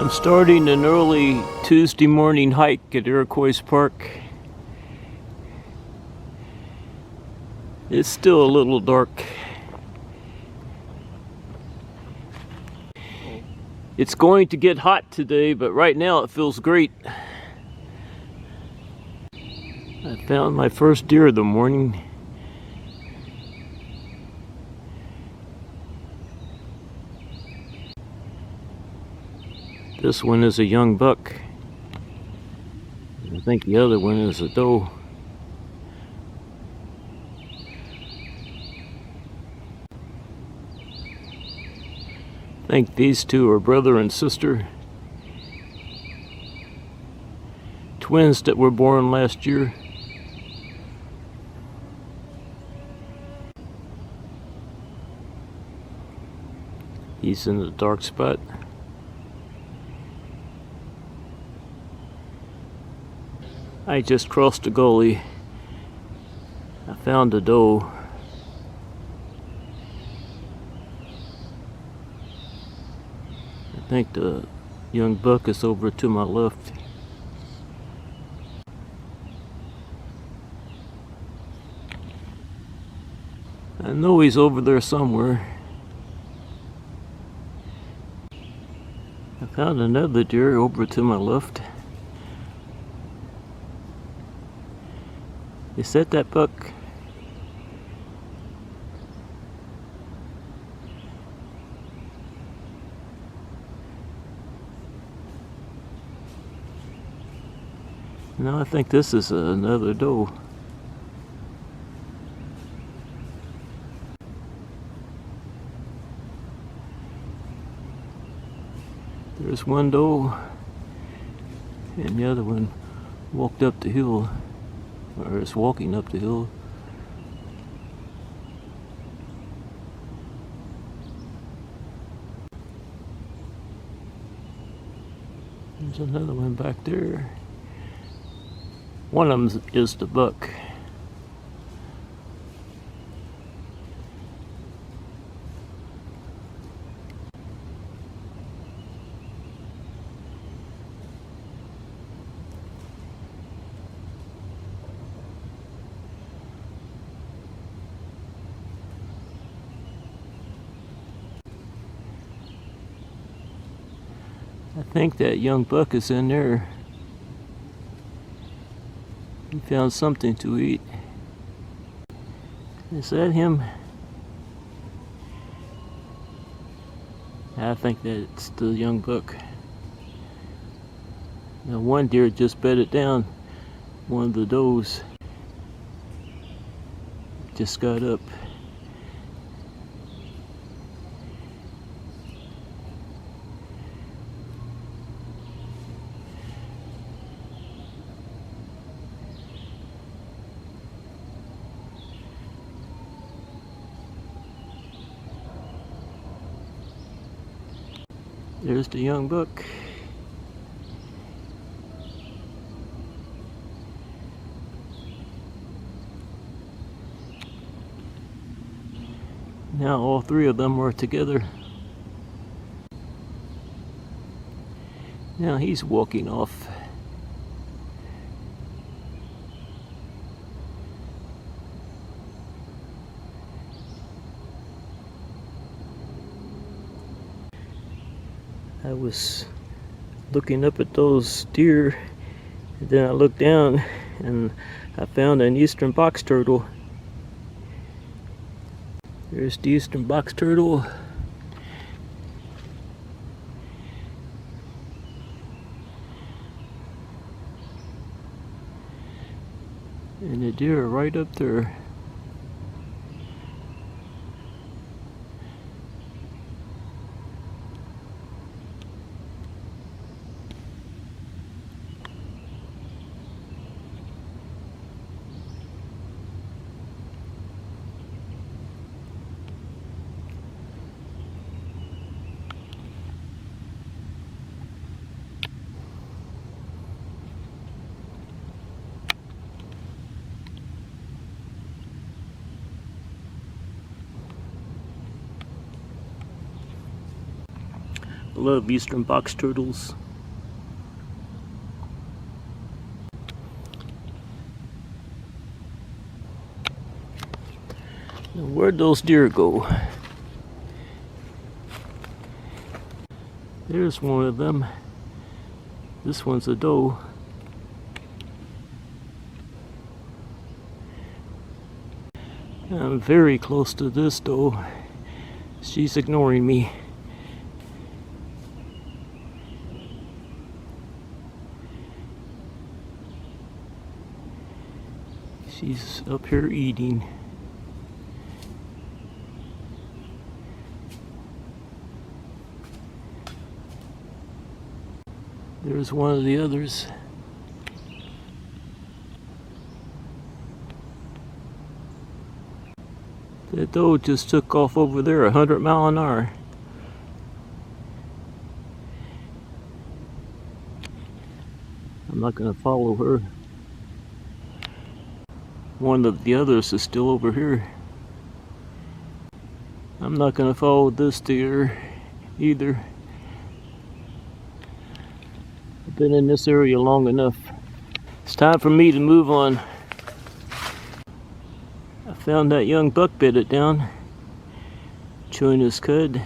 I'm starting an early Tuesday morning hike at Iroquois Park. It's still a little dark. It's going to get hot today, but right now it feels great. I found my first deer of the morning. This one is a young buck. I think the other one is a doe. I think these two are brother and sister. Twins that were born last year. He's in the dark spot. I just crossed a gully. I found a doe. I think the young buck is over to my left. I know he's over there somewhere. I found another deer over to my left. Is that buck? No, I think this is another doe. There's one doe, and the other one walked up the hill. Or is walking up the hill. There's another one back there. One of them is the buck. I think that young buck is in there. He found something to eat. Is that him? I think that's the young buck. Now one deer just bedded down. One of the does just got up. There's the young buck. Now all three of them are together. Now he's walking off. I was looking up at those deer, and then I looked down and I found an eastern box turtle. There's the eastern box turtle. And the deer are right up there. love eastern box turtles. Now, where'd those deer go? There's one of them. This one's a doe. I'm very close to this doe. She's ignoring me. She's up here eating. There's one of the others. That doe just took off over there 100 miles an hour. I'm not going to follow her. One of the others is still over here. I'm not going to follow this deer either. I've been in this area long enough. It's time for me to move on. I found that young buck bedded down, chewing his cud.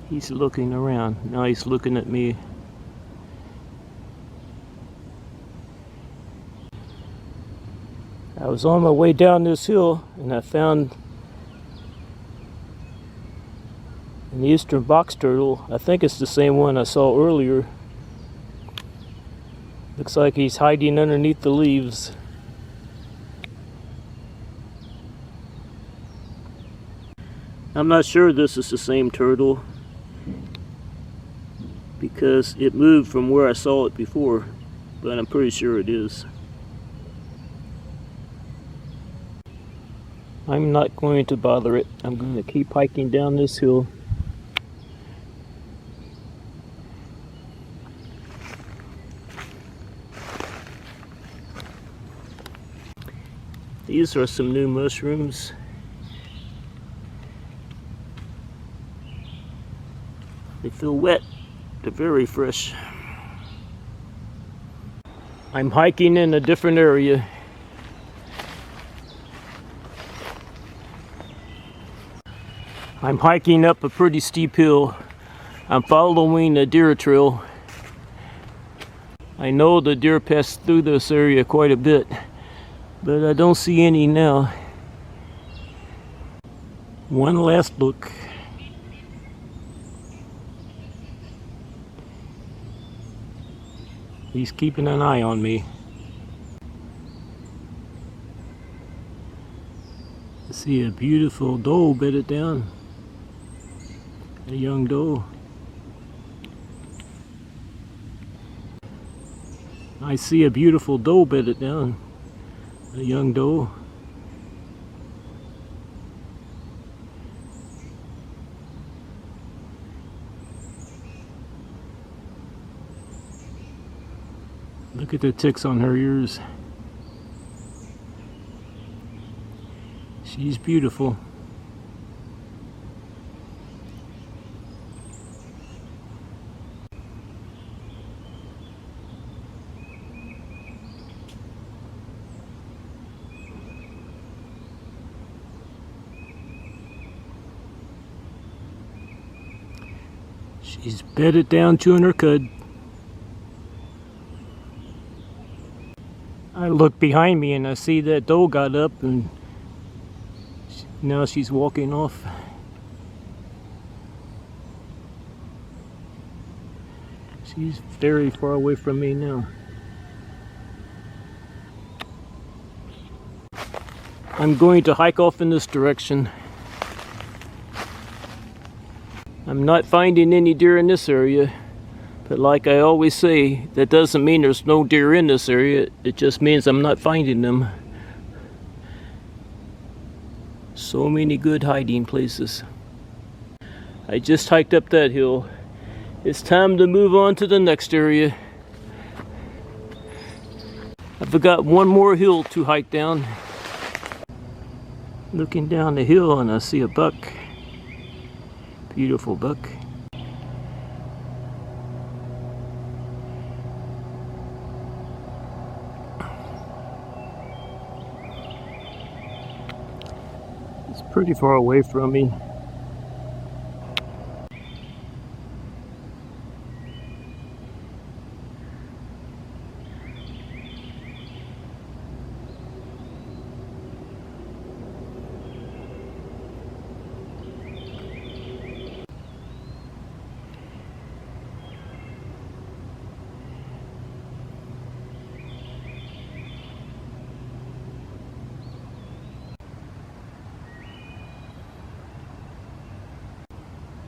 He's looking around. Now he's looking at me. I was on my way down this hill and I found an eastern box turtle. I think it's the same one I saw earlier. Looks like he's hiding underneath the leaves. I'm not sure this is the same turtle because it moved from where I saw it before, but I'm pretty sure it is. I'm not going to bother it. I'm going to keep hiking down this hill. These are some new mushrooms. They feel wet. They're very fresh. I'm hiking in a different area. I'm hiking up a pretty steep hill. I'm following a deer trail. I know the deer pass through this area quite a bit, but I don't see any now. One last look. He's keeping an eye on me. I see a beautiful doe bedded down. A young doe. I see a beautiful doe bedded down. A young doe. Look at the ticks on her ears. She's beautiful. She's bedded down chewing her cud. I look behind me and I see that doe got up and now she's walking off. She's very far away from me now. I'm going to hike off in this direction. I'm not finding any deer in this area. But like I always say, that doesn't mean there's no deer in this area. It just means I'm not finding them. So many good hiding places. I just hiked up that hill. It's time to move on to the next area. I've got one more hill to hike down. Looking down the hill and I see a buck. Beautiful buck. It's pretty far away from me.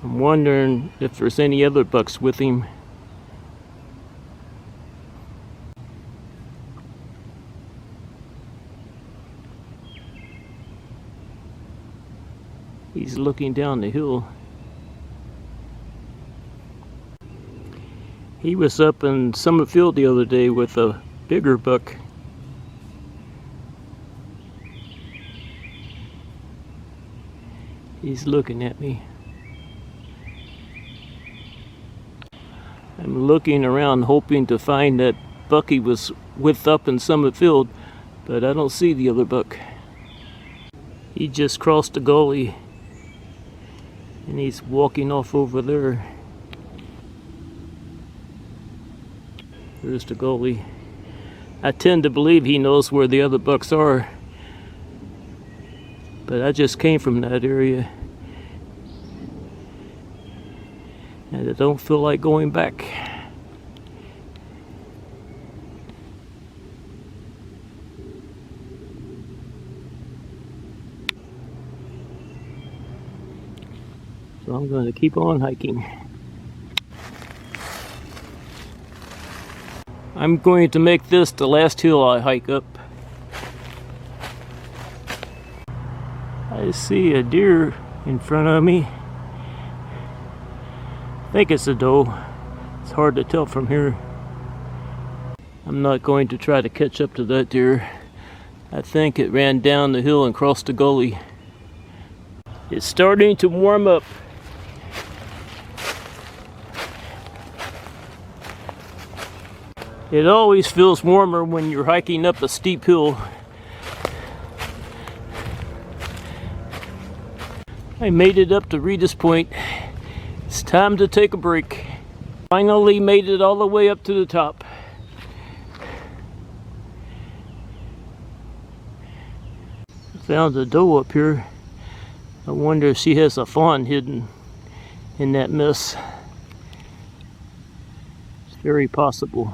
I'm wondering if there's any other bucks with him. He's looking down the hill. He was up in Summit Field the other day with a bigger buck. He's looking at me. I'm looking around hoping to find that buck he was with up in Summit Field, but I don't see the other buck. He just crossed the gully and he's walking off over there. There's the gully. I tend to believe he knows where the other bucks are, but I just came from that area and I don't feel like going back. So I'm going to keep on hiking. I'm going to make this the last hill I hike up. I see a deer in front of me. I think it's a doe. It's hard to tell from here. I'm not going to try to catch up to that deer. I think it ran down the hill and crossed the gully. It's starting to warm up. It always feels warmer when you're hiking up a steep hill. I made it up to Rita's Point. It's time to take a break. Finally made it all the way up to the top. Found a doe up here. I wonder if she has a fawn hidden in that mess. It's very possible.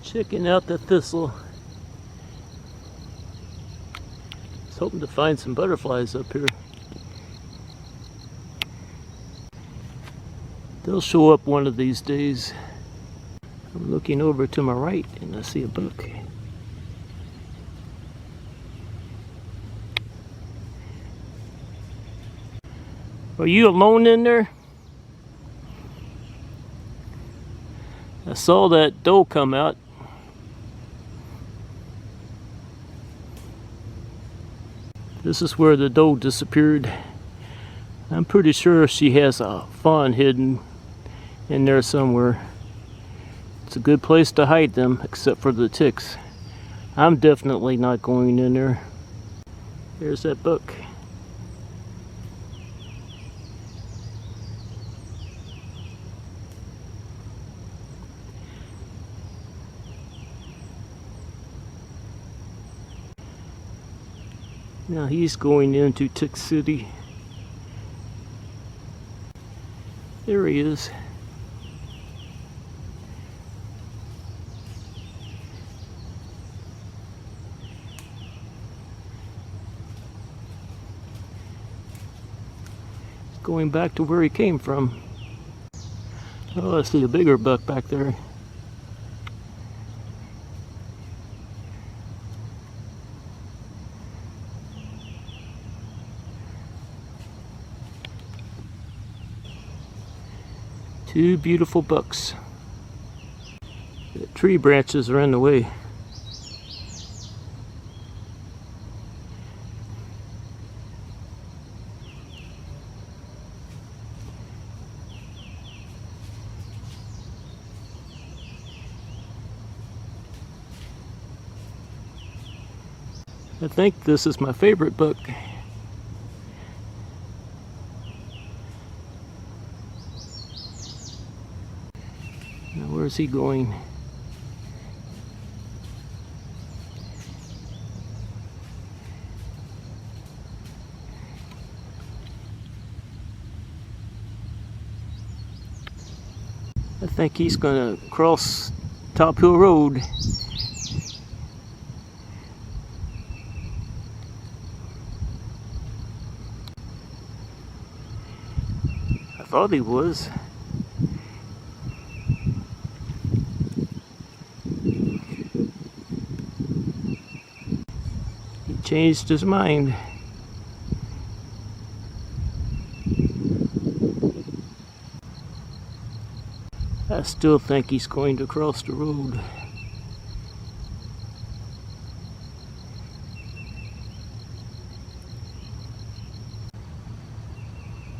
Checking out the thistle. I was hoping to find some butterflies up here. They'll show up one of these days. I'm looking over to my right and I see a buck. Are you alone in there? I saw that doe come out. This is where the doe disappeared. I'm pretty sure she has a fawn hidden in there somewhere. It's a good place to hide them, except for the ticks. I'm definitely not going in there. There's that buck. Now he's going into Tick City. There he is. He's going back to where he came from. Oh, I see a bigger buck back there. Two beautiful bucks. The tree branches are in the way. I think this is my favorite buck. Now where's he going? I think he's gonna cross Top Hill Road. I thought he was. He changed his mind. I still think he's going to cross the road.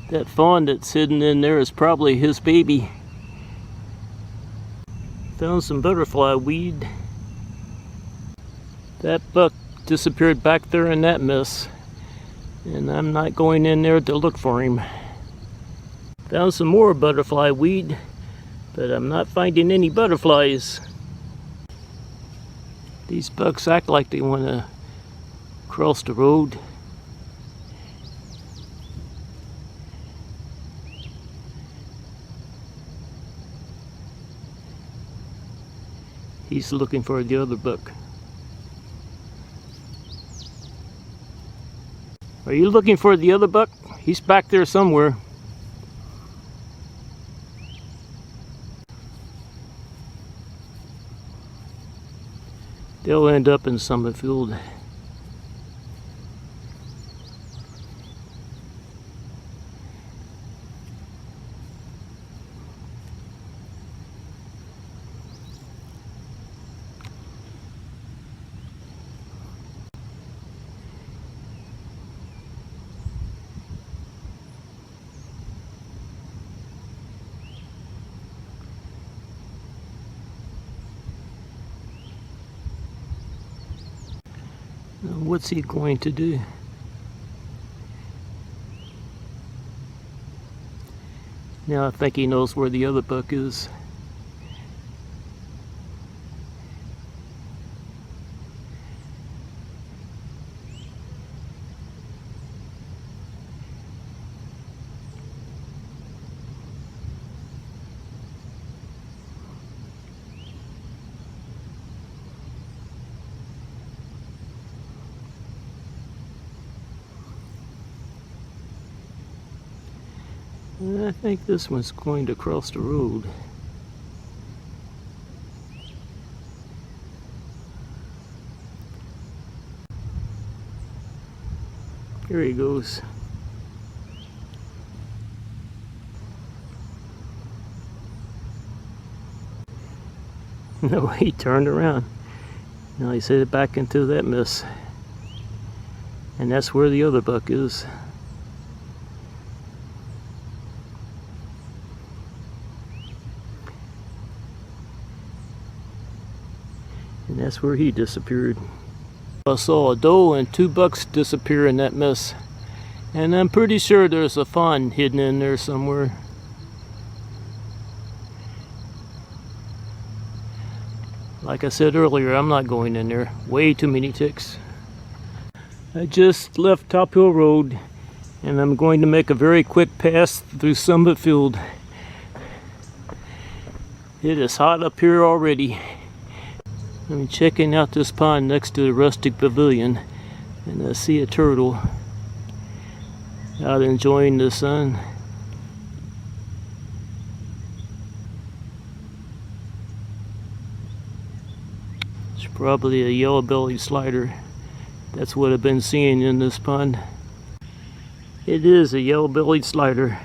That fawn that's hidden in there is probably his baby. Found some butterfly weed. That buck disappeared back there in that mess, and I'm not going in there to look for him. Found some more butterfly weed, but I'm not finding any butterflies. These bucks act like they want to cross the road. He's looking for the other buck. Are you looking for the other buck? He's back there somewhere. They'll end up in Summit Field. Now, what's he going to do? Now I think he knows where the other buck is. I think this one's going to cross the road. Here he goes. No, he turned around. Now he's headed back into that mess. And that's where the other buck is. And that's where he disappeared. I saw a doe and two bucks disappear in that mess. And I'm pretty sure there's a fawn hidden in there somewhere. Like I said earlier, I'm not going in there. Way too many ticks. I just left Top Hill Road and I'm going to make a very quick pass through Summit Field. It is hot up here already. I'm checking out this pond next to the rustic pavilion and I see a turtle out enjoying the sun. Probably a yellow-bellied slider. That's what I've been seeing in this pond. It is a yellow-bellied slider.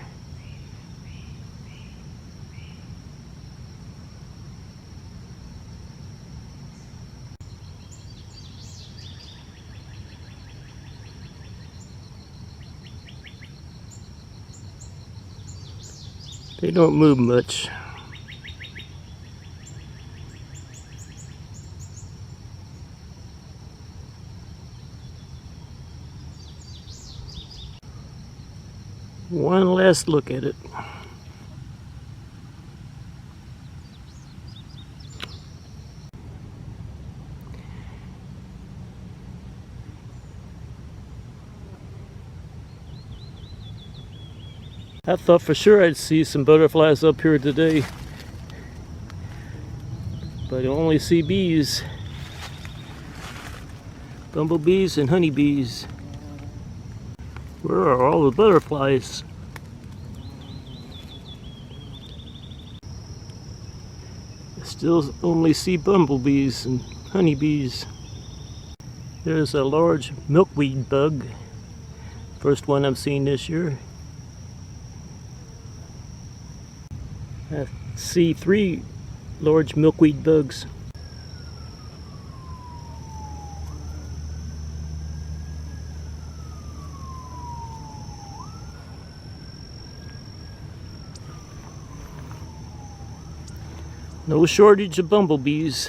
They don't move much. One last look at it. I thought for sure I'd see some butterflies up here today, but I only see bees, bumblebees and honeybees. Where are all the butterflies? I still only see bumblebees and honeybees. There's a large milkweed bug, first one I've seen this year. I see 3 large milkweed bugs. No shortage of bumblebees.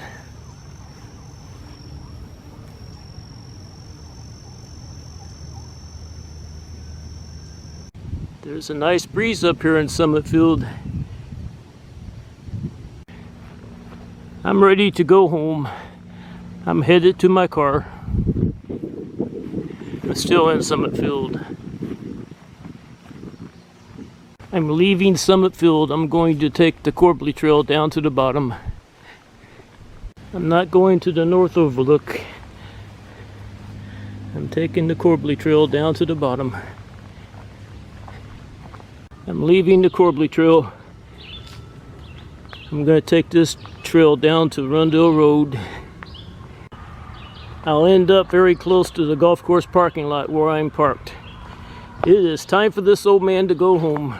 There's a nice breeze up here in Summit Field. I'm ready to go home. I'm headed to my car. I'm still in Summit Field. I'm leaving Summit Field. I'm going to take the Corbly Trail down to the bottom. I'm not going to the North Overlook. I'm taking the Corbly Trail down to the bottom. I'm leaving the Corbly Trail. I'm going to take this trail down to Rundle Road. I'll end up very close to the golf course parking lot where I'm parked. It is time for this old man to go home.